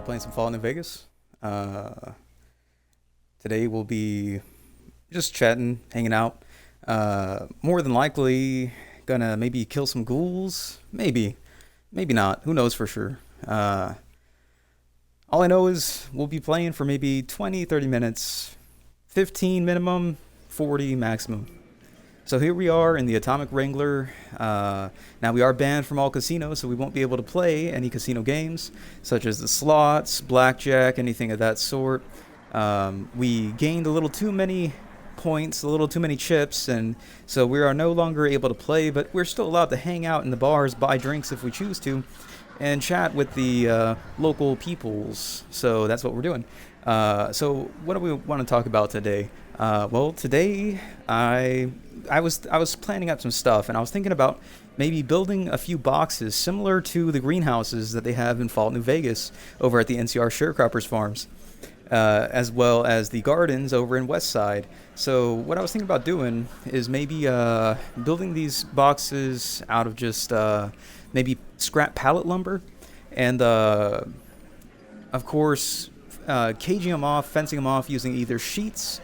We're playing some Fallout New Vegas. Uh, Today we'll be just chatting, hanging out. More than likely, gonna maybe kill some ghouls. Maybe not. Who knows for sure? Uh, all I know is we'll be playing for maybe 20, 30 minutes, 15 minimum, 40 maximum. So here we are in the Atomic Wrangler. Now we are banned from all casinos, so we won't be able to play any casino games, such as the slots, blackjack, anything of that sort. We gained a little too many points, a little too many chips, and so we are no longer able to play, but we're still allowed to hang out in the bars, buy drinks if we choose to, and chat with the local peoples. So that's what we're doing. So what do we want to talk about today? Well, today I was planning out some stuff, and I was thinking about maybe building a few boxes similar to the greenhouses that they have in Fallout New Vegas over at the NCR Sharecroppers Farms, as well as the gardens over in Westside. So what I was thinking about doing is maybe building these boxes out of just maybe scrap pallet lumber, and of course caging them off, fencing them off using either sheets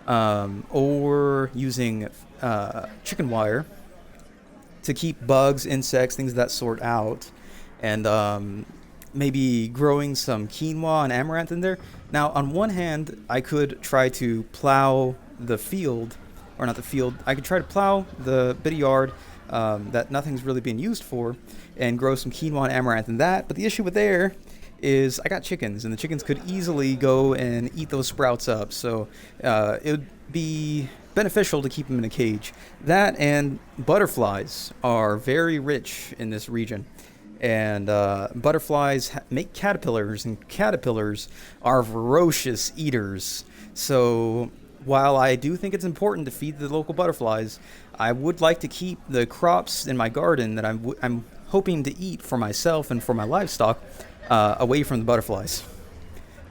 or using chicken wire to keep bugs, insects, things of that sort out, and maybe growing some quinoa and amaranth in there. Now, on one hand, I could try to plow the field, or not the field, I could try to plow the bit of yard that nothing's really being used for, and grow some quinoa and amaranth in that. But the issue with there is I got chickens, and the chickens could easily go and eat those sprouts up. So it would be beneficial to keep them in a cage. That and butterflies are very rich in this region. And butterflies make caterpillars, and caterpillars are ferocious eaters. So while I do think it's important to feed the local butterflies, I would like to keep the crops in my garden that I'm hoping to eat for myself and for my livestock away from the butterflies.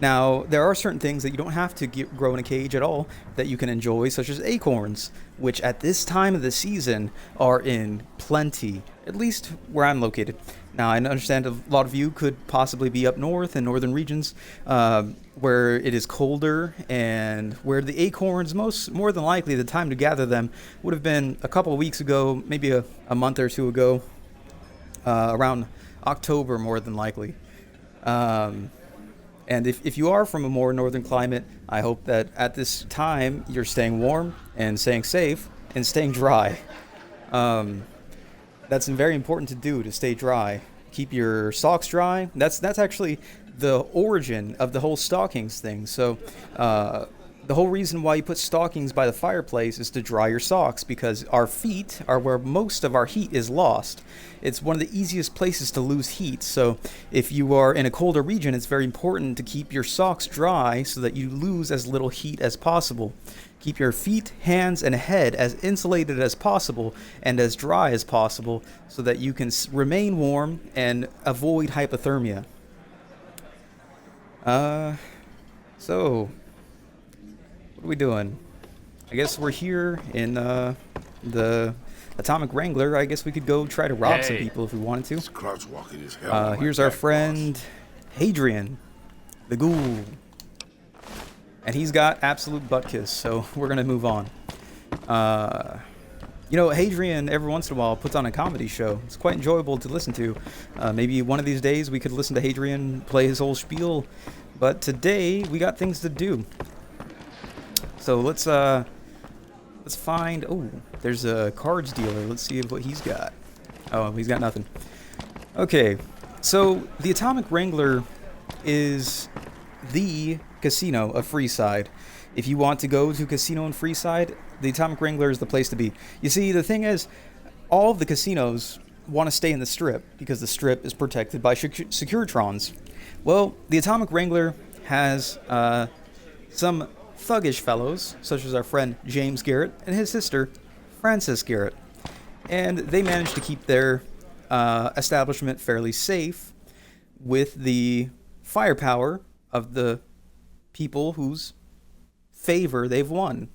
Now, there are certain things that you don't have to grow in a cage at all that you can enjoy, such as acorns, which at this time of the season are in plenty, at least where I'm located. Now, I understand a lot of you could possibly be up north in northern regions where it is colder, and where the acorns, more than likely, the time to gather them would have been a couple of weeks ago, maybe a month or two ago, around October, more than likely. And if you are from a more northern climate, I hope that at this time you're staying warm and staying safe and staying dry. That's very important to do, to stay dry. Keep your socks dry. That's actually the origin of the whole stockings thing. So the whole reason why you put stockings by the fireplace is to dry your socks, because our feet are where most of our heat is lost. It's one of the easiest places to lose heat. So if you are in a colder region, it's very important to keep your socks dry so that you lose as little heat as possible. Keep your feet, hands, and head as insulated as possible and as dry as possible so that you can remain warm and avoid hypothermia. So what are we doing? I guess we're here in the Atomic Wrangler. I guess we could go try to rob some people if we wanted This to. crouch walking is hell. On my Here's our back, friend Hadrian, the ghoul. And he's got absolute butt kiss, so we're going to move on. Hadrian, every once in a while, puts on a comedy show. It's quite enjoyable to listen to. Maybe one of these days we could listen to Hadrian play his whole spiel. But today, we got things to do. So let's find... Oh, there's a cards dealer. Let's see what he's got. Oh, he's got nothing. Okay, so the Atomic Wrangler is the casino of Freeside. If you want to go to a casino in Freeside, the Atomic Wrangler is the place to be. You see, the thing is, all of the casinos want to stay in the Strip because the Strip is protected by Securitrons. Well, the Atomic Wrangler has some thuggish fellows, such as our friend James Garrett and his sister Frances Garrett. And they managed to keep their establishment fairly safe with the firepower of the people whose favor they've won.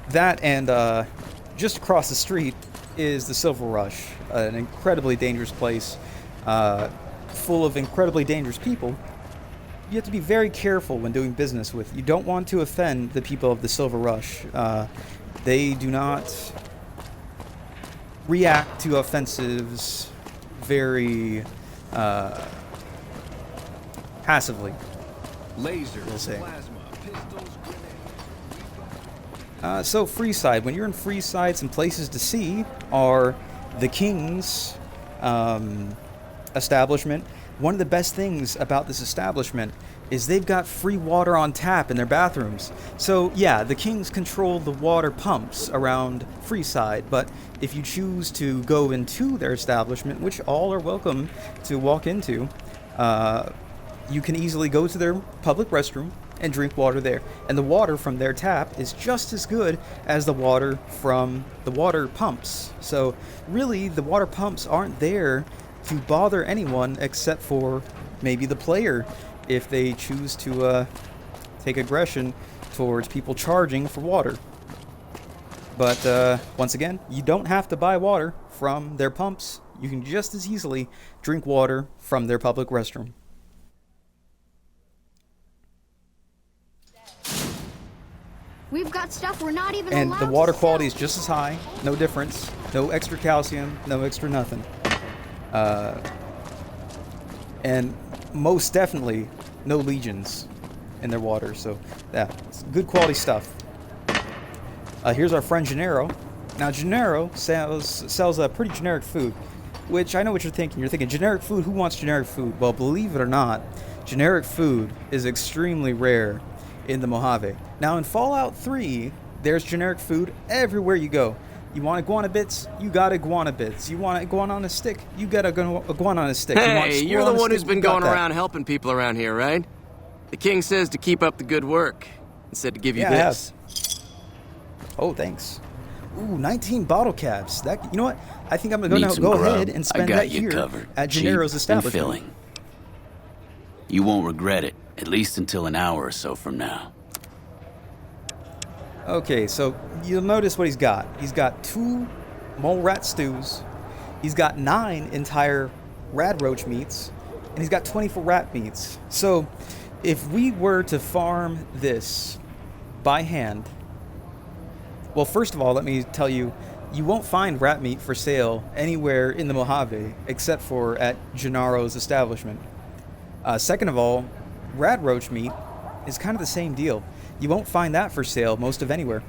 That and just across the street is the Silver Rush, an incredibly dangerous place. full of incredibly dangerous people, you have to be very careful when doing business with. You don't want to offend the people of the Silver Rush. They do not react to offensives very passively. Lasers, We'll say. plasma, pistols, grenades. So Freeside, when you're in Freeside, some places to see are the King's establishment. One of the best things about this establishment is they've got free water on tap in their bathrooms. So yeah, the Kings control the water pumps around Freeside, but if you choose to go into their establishment, which all are welcome to walk into, you can easily go to their public restroom and drink water there. And the water from their tap is just as good as the water from the water pumps. So really, the water pumps aren't there to bother anyone except for maybe the player if they choose to take aggression towards people charging for water. But once again, you don't have to buy water from their pumps. You can just as easily drink water from their public restroom. We've got stuff we're not even And allowed the water to quality is sell. just as high, no difference, no extra calcium, no extra nothing. And most definitely no legions in their water, so yeah, it's good quality stuff. Here's our friend Gennaro. Now Gennaro sells a pretty generic food, which I know what you're thinking. You're thinking, generic food, who wants generic food? Well, believe it or not, generic food is extremely rare in the Mojave. Now in Fallout 3, there's generic food everywhere you go. You want iguana bits? You got iguana bits. You want iguana on a stick? You got iguana on a stick. You want Hey, squirrel you're the on a one who's stick? been You got going that. around helping people around here, right? The king says to keep up the good work and said to give you Yeah, I have. this. Oh, thanks. Ooh, 19 bottle caps. That, you know what? I think I'm going Need to some go grub? ahead and I spend got that you here covered. at Cheap Gennaro's and establishment. filling. You won't regret it, at least until an hour or so from now. Okay, so you'll notice what he's got. He's got 2 mole rat stews. He's got 9 entire rad roach meats, and he's got 24 rat meats. So if we were to farm this by hand, well, first of all, let me tell you, you won't find rat meat for sale anywhere in the Mojave except for at Gennaro's establishment. Second of all, rad roach meat is kind of the same deal. You won't find that for sale most of anywhere.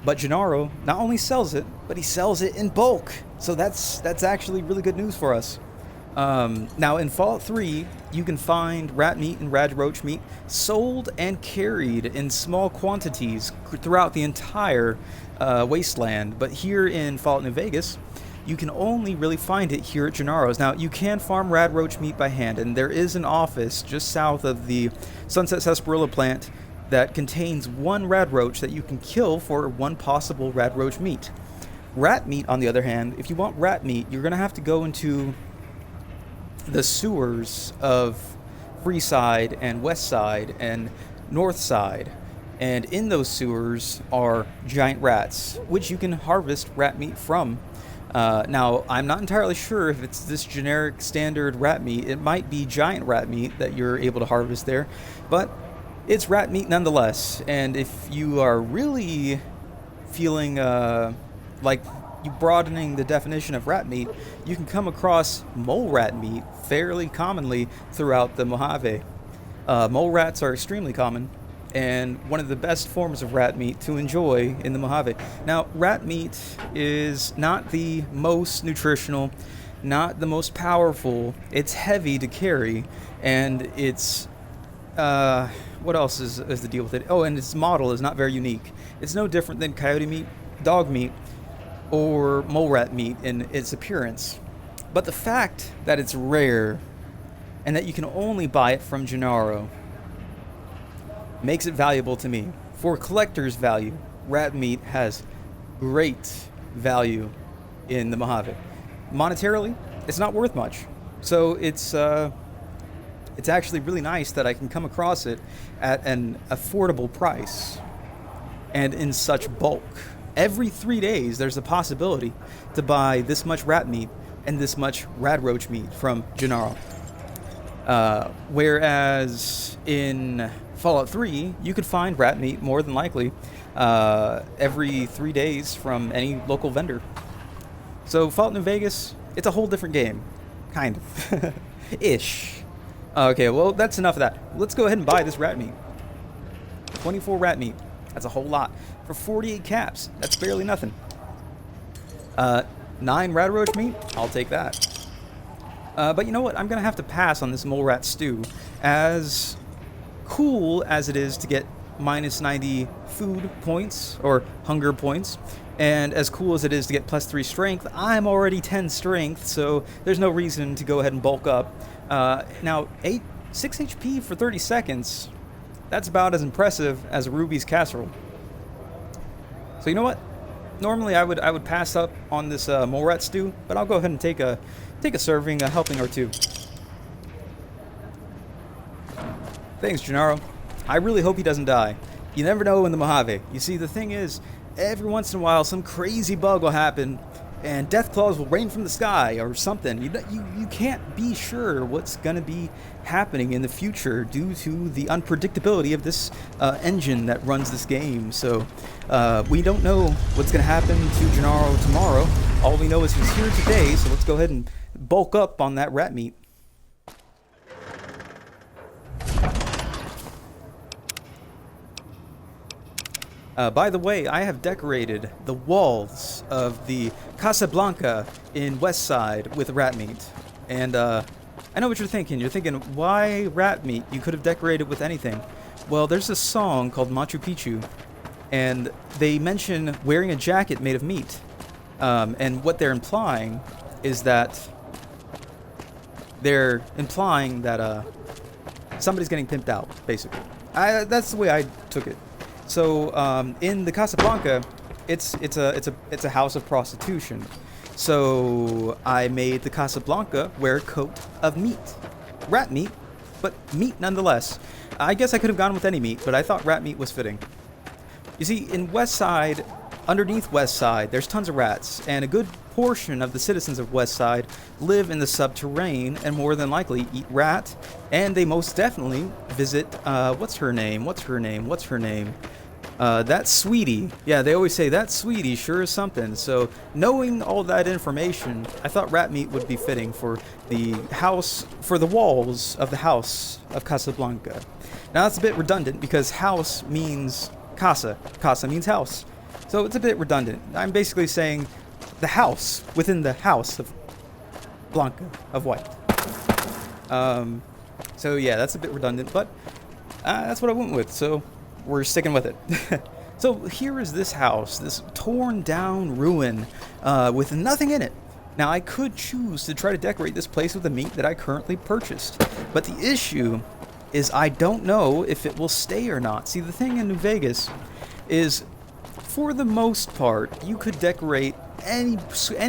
But Gennaro not only sells it, but he sells it in bulk. So that's actually really good news for us. Now in Fallout 3, you can find rat meat and rad roach meat sold and carried in small quantities throughout the entire wasteland. But here in Fallout New Vegas, you can only really find it here at Gennaro's. Now, you can farm rad roach meat by hand, and there is an office just south of the Sunset Sarsaparilla plant that contains 1 rad roach that you can kill for 1 possible rad roach meat. Rat meat, on the other hand, if you want rat meat, you're going to have to go into the sewers of Freeside and Westside and Northside. And in those sewers are giant rats, which you can harvest rat meat from. Now, I'm not entirely sure if it's this generic standard rat meat. It might be giant rat meat that you're able to harvest there, but it's rat meat nonetheless. And if you are really feeling like you broadening the definition of rat meat, you can come across mole rat meat fairly commonly throughout the Mojave. Mole rats are extremely common and one of the best forms of rat meat to enjoy in the Mojave. Now, rat meat is not the most nutritional, not the most powerful. It's heavy to carry, and it's what else is the deal with it? Oh, and its model is not very unique. It's no different than coyote meat, dog meat, or mole rat meat in its appearance. But the fact that it's rare and that you can only buy it from Gennaro makes it valuable to me. For collector's value, rat meat has great value in the Mojave. Monetarily, it's not worth much. So it's actually really nice that I can come across it at an affordable price and in such bulk. Every 3 days, there's a possibility to buy this much rat meat and this much rad roach meat from Gennaro. Whereas in Fallout 3, you could find rat meat more than likely every 3 days from any local vendor. So Fallout New Vegas, it's a whole different game. Kind of. Ish. Okay, well, that's enough of that. Let's go ahead and buy this rat meat. 24 rat meat. That's a whole lot. For 48 caps, that's barely nothing. 9 rat roach meat, I'll take that. But you know what? I'm going to have to pass on this mole rat stew. As cool as it is to get minus 90 food points, or hunger points, and as cool as it is to get plus 3 strength, I'm already 10 strength, so there's no reason to go ahead and bulk up. Now, 6 HP for 30 seconds, that's about as impressive as a Ruby's Casserole. So you know what? Normally I would pass up on this mole rat stew, but I'll go ahead and take a serving, a helping or two. Thanks, Gennaro. I really hope he doesn't die. You never know in the Mojave. You see, the thing is, every once in a while, some crazy bug will happen, and death claws will rain from the sky or something. You can't be sure what's gonna be happening in the future due to the unpredictability of this engine that runs this game. So we don't know what's gonna happen to Gennaro tomorrow. All we know is he's here today. So let's go ahead and bulk up on that rat meat. By the way, I have decorated the walls of the Casa Blanca in Westside with rat meat. And I know what you're thinking. You're thinking, why rat meat? You could have decorated with anything. Well, there's a song called Machu Picchu, and they mention wearing a jacket made of meat. And what they're implying is that somebody's getting pimped out, basically. That's the way I took it. So in the Casa Blanca, it's a house of prostitution. So I made the Casa Blanca wear a coat of meat, rat meat, but meat nonetheless. I guess I could have gone with any meat, but I thought rat meat was fitting. You see, in Westside, underneath Westside, there's tons of rats, and a good portion of the citizens of Westside live in the subterranean and more than likely eat rat, and they most definitely visit, what's her name? That Sweetie. Yeah, they always say, that Sweetie sure is something. So, knowing all that information, I thought rat meat would be fitting for the walls of the house of Casablanca. Now, that's a bit redundant because house means casa. Casa means house. So, it's a bit redundant. I'm basically saying the house within the house of Blanca, of White. So, yeah, that's a bit redundant, but that's what I went with. So, we're sticking with it. So here is this house, this torn down ruin with nothing in it. Now I could choose to try to decorate this place with the meat that I currently purchased, but the issue is I don't know if it will stay or not. See, the thing in New Vegas is, for the most part, you could decorate any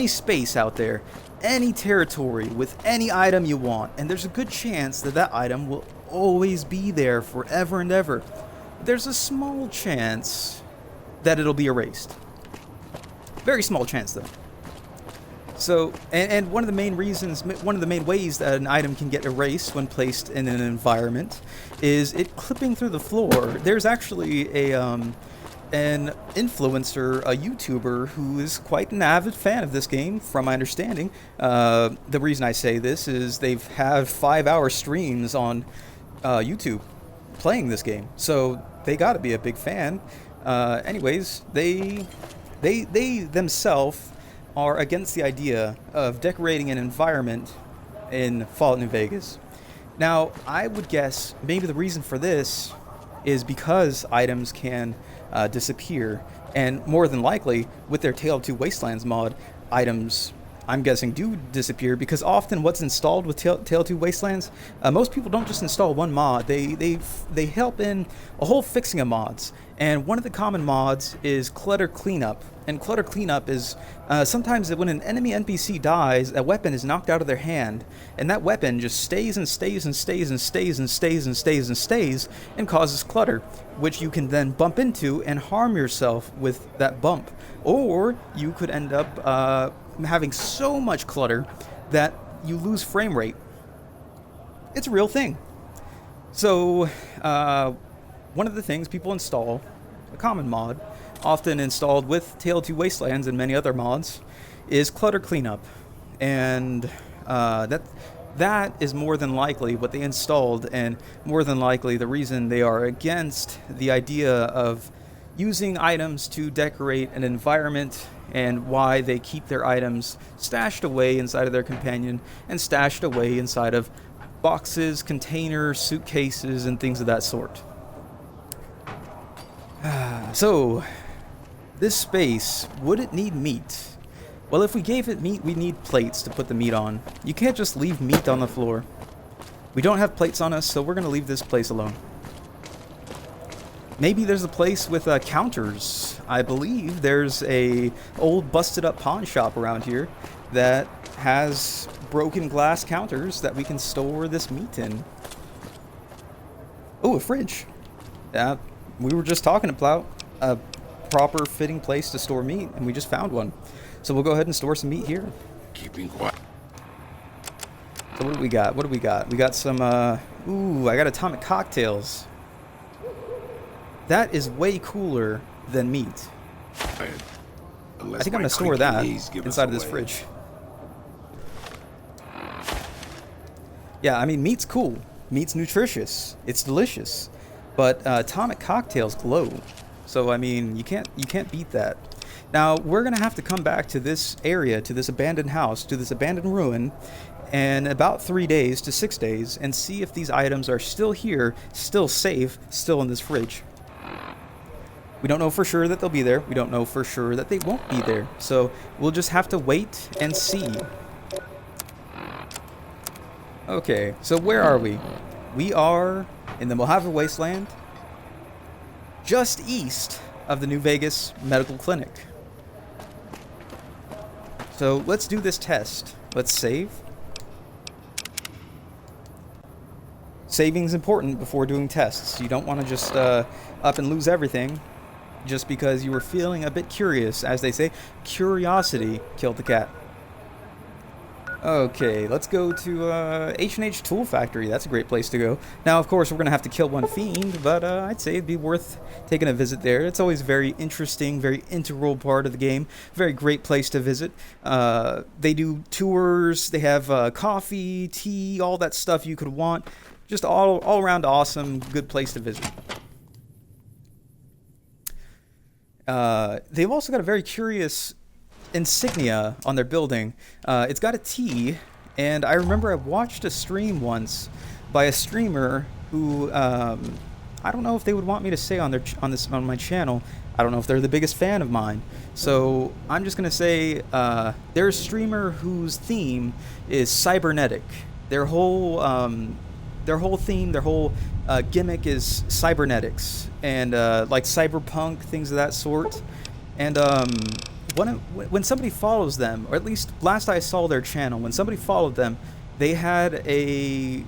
space out there, any territory with any item you want, and there's a good chance that that item will always be there forever and ever. There's a small chance that it'll be erased. Very small chance, though. So, and one of the main ways that an item can get erased when placed in an environment is it clipping through the floor. There's actually an influencer, a YouTuber, who is quite an avid fan of this game, from my understanding. The reason I say this is they've had 5-hour streams on YouTube playing this game, so they got to be a big fan. Anyways, they themselves are against the idea of decorating an environment in Fallout New Vegas. Now, I would guess maybe the reason for this is because items can disappear, and more than likely, with their Tale of Two Wastelands mod, items, I'm guessing, do disappear, because often what's installed with Tale of Two Wastelands, most people don't just install one mod, they help in a whole fixing of mods. And one of the common mods is Clutter Cleanup. And Clutter Cleanup is sometimes when an enemy NPC dies, a weapon is knocked out of their hand, and that weapon just stays and stays and stays and stays and stays and stays and stays and causes clutter, which you can then bump into and harm yourself with that bump. Or you could end up having so much clutter that you lose frame rate. It's a real thing. So, one of the things people install, a common mod, often installed with TL2 Wastelands and many other mods, is clutter cleanup. And that is more than likely what they installed, and more than likely the reason they are against the idea of using items to decorate an environment, and why they keep their items stashed away inside of their companion and stashed away inside of boxes, containers, suitcases, and things of that sort. So, this space, would it need meat? Well, if we gave it meat, we need plates to put the meat on. You can't just leave meat on the floor. We don't have plates on us, so we're going to leave this place alone. Maybe there's a place with counters. I believe there's a old busted up pawn shop around here that has broken glass counters that we can store this meat in. Oh, a fridge. Yeah, we were just talking about a proper fitting place to store meat, and we just found one. So we'll go ahead and store some meat here. Keeping quiet. So what do we got? What do we got? We got some, ooh, I got atomic cocktails. That is way cooler than meat. I think I'm going to store that inside of this fridge. Yeah, I mean, meat's cool. Meat's nutritious. It's delicious. But atomic cocktails glow. So, I mean, you can't beat that. Now, we're going to have to come back to this area, to this abandoned house, to this abandoned ruin, in about 3 days to 6 days, and see if these items are still here, still safe, still in this fridge. We don't know for sure that they'll be there. We don't know for sure that they won't be there. So we'll just have to wait and see. Okay, so where are we? We are in the Mojave Wasteland, just east of the New Vegas Medical Clinic. So let's do this test. Let's save. Saving's important before doing tests. You don't want to just up and lose everything just because you were feeling a bit curious. As they say, curiosity killed the cat. Okay, let's go to H&H Tool Factory. That's a great place to go. Now, of course, we're going to have to kill one fiend, but I'd say it'd be worth taking a visit there. It's always very interesting, very integral part of the game. Very great place to visit. They do tours. They have coffee, tea, all that stuff you could want. Just all around awesome, good place to visit. They've also got a very curious insignia on their building. It's got a T, and I remember I watched a stream once by a streamer who I don't know if they would want me to say on my channel. I don't know if they're the biggest fan of mine, so I'm just gonna say they're a streamer whose theme is cybernetic. Their whole theme, their whole gimmick is cybernetics and like cyberpunk, things of that sort. And when somebody follows them, or at least last I saw their channel, when somebody followed them, they had a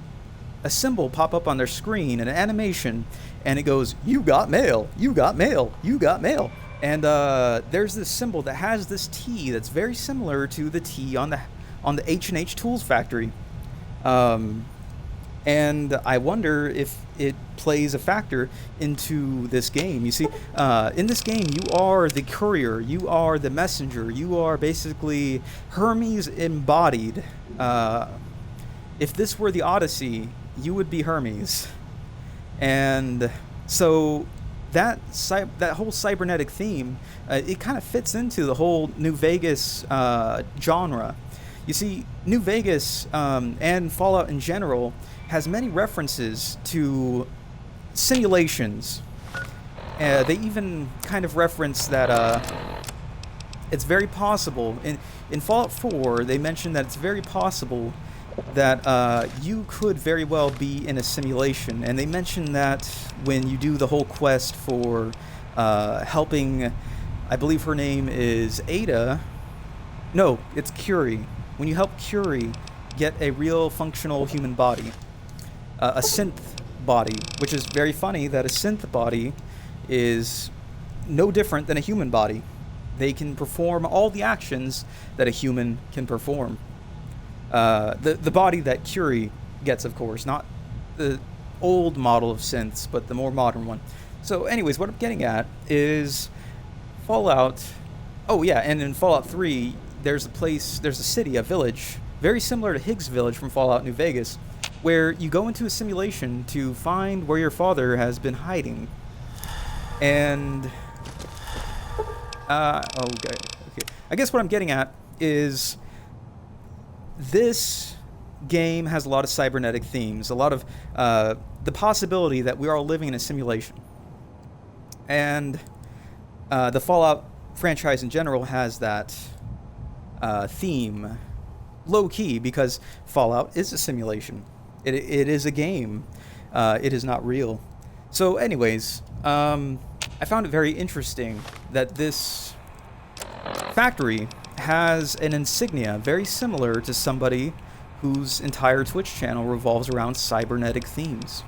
symbol pop up on their screen, an animation, and it goes, "You got mail, you got mail, you got mail." And there's this symbol that has this T that's very similar to the T on the H&H Tools Factory. And I wonder if it plays a factor into this game. You see, in this game, you are the courier, you are the messenger, you are basically Hermes embodied. If this were the Odyssey, you would be Hermes. And so that whole cybernetic theme, it kind of fits into the whole New Vegas genre. You see, New Vegas and Fallout in general has many references to simulations. They even kind of reference that it's very possible. In Fallout 4, they mentioned that it's very possible that you could very well be in a simulation. And they mentioned that when you do the whole quest for helping, I believe her name is Ada. No, it's Curie. When you help Curie get a real functional human body. A synth body, which is very funny that a synth body is no different than a human body. They can perform all the actions that a human can perform. The body that Curie gets, of course, not the old model of synths, but the more modern one. So anyways, what I'm getting at is Fallout. Oh yeah, and in Fallout 3, there's a city, a village, very similar to Higgs Village from Fallout New Vegas, where you go into a simulation to find where your father has been hiding. And okay. I guess what I'm getting at is this game has a lot of cybernetic themes, a lot of the possibility that we are all living in a simulation. And the Fallout franchise in general has that theme low-key because Fallout is a simulation. It is a game. It is not real. So anyways, I found it very interesting that this factory has an insignia very similar to somebody whose entire Twitch channel revolves around cybernetic themes.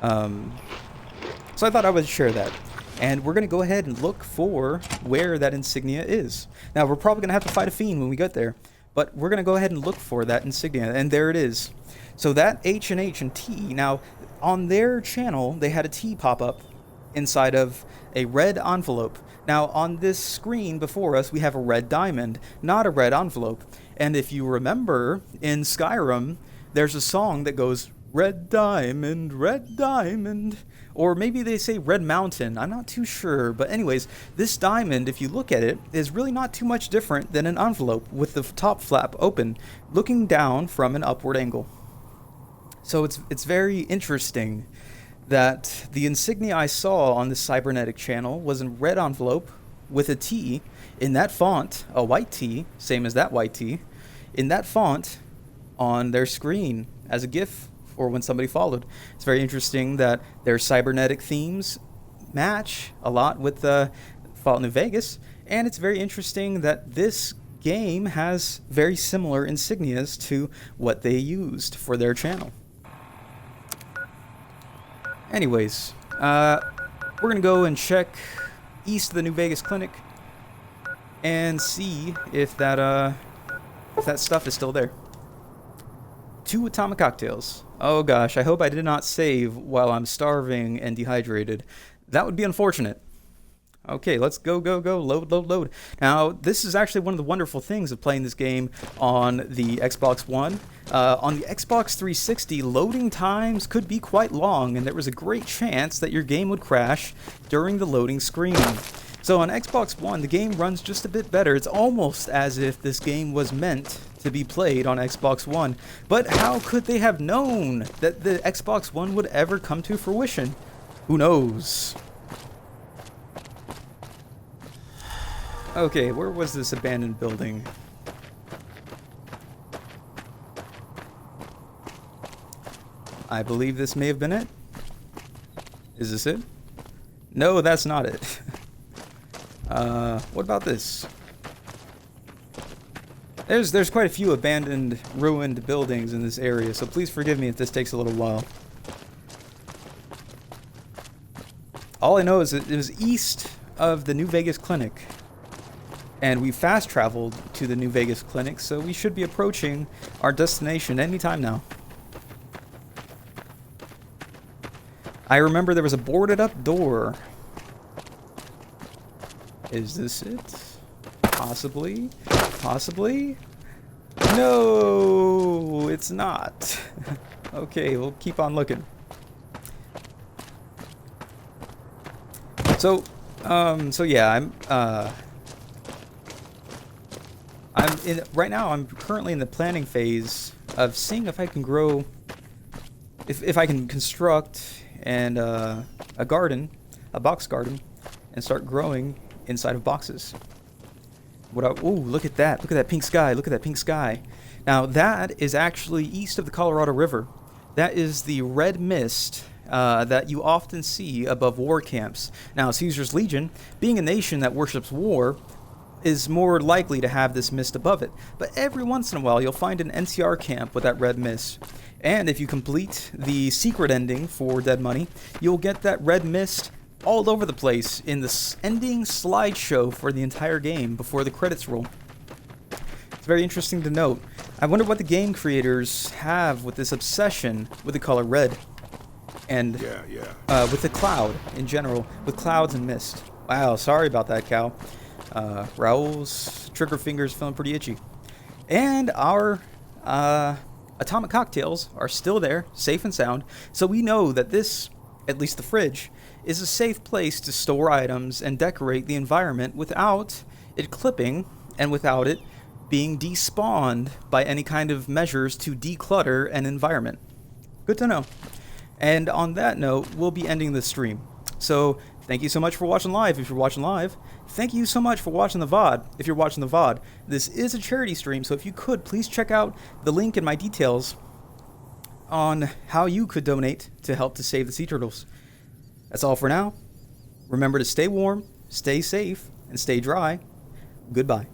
So I thought I would share that. And we're going to go ahead and look for where that insignia is. Now, we're probably going to have to fight a fiend when we get there, but we're going to go ahead and look for that insignia, and there it is. So that H and T, now, on their channel, they had a T pop up inside of a red envelope. Now, on this screen before us, we have a red diamond, not a red envelope. And if you remember, in Skyrim, there's a song that goes, red diamond, or maybe they say red mountain, I'm not too sure. But anyways, this diamond, if you look at it, is really not too much different than an envelope with the top flap open, looking down from an upward angle. So it's very interesting that the insignia I saw on the cybernetic channel was in red envelope with a T in that font, a white T, same as that white T, in that font on their screen as a GIF or when somebody followed. It's very interesting that their cybernetic themes match a lot with Fallout New Vegas, and it's very interesting that this game has very similar insignias to what they used for their channel. Anyways, we're gonna go and check east of the New Vegas Clinic and see if that stuff is still there. 2 atomic cocktails. Oh gosh, I hope I did not save while I'm starving and dehydrated. That would be unfortunate. Okay, let's go, load. Now, this is actually one of the wonderful things of playing this game on the Xbox One. On the Xbox 360, loading times could be quite long, and there was a great chance that your game would crash during the loading screen. So on Xbox One, the game runs just a bit better. It's almost as if this game was meant to be played on Xbox One. But how could they have known that the Xbox One would ever come to fruition? Who knows? Okay, where was this abandoned building? I believe this may have been it. Is this it? No, that's not it. What about this? There's quite a few abandoned, ruined buildings in this area, so please forgive me if this takes a little while. All I know is that it was east of the New Vegas Clinic, and we fast traveled to the New Vegas Clinic, so we should be approaching our destination anytime now. I remember there was a boarded up door. Is this it? Possibly? Possibly? No, it's not. Okay, we'll keep on looking. So yeah, right now I'm currently in the planning phase of seeing if I can grow, if I can construct and a garden, a box garden, and start growing inside of boxes. Ooh, look at that! Look at that pink sky! Look at that pink sky! Now that is actually east of the Colorado River. That is the red mist that you often see above war camps. Now, Caesar's Legion, being a nation that worships war, is more likely to have this mist above it. But every once in a while, you'll find an NCR camp with that red mist. And if you complete the secret ending for Dead Money, you'll get that red mist all over the place in the ending slideshow for the entire game before the credits roll. It's very interesting to note. I wonder what the game creators have with this obsession with the color red. And with the cloud in general, with clouds and mist. Wow, sorry about that, Cal. Raul's trigger finger's feeling pretty itchy. And our atomic cocktails are still there, safe and sound. So we know that this, at least the fridge, is a safe place to store items and decorate the environment without it clipping and without it being despawned by any kind of measures to declutter an environment. Good to know. And on that note, we'll be ending the stream. So thank you so much for watching live if you're watching live. Thank you so much for watching the VOD if you're watching the VOD. This is a charity stream, so if you could, please check out the link in my details on how you could donate to help to save the sea turtles. That's all for now. Remember to stay warm, stay safe, and stay dry. Goodbye.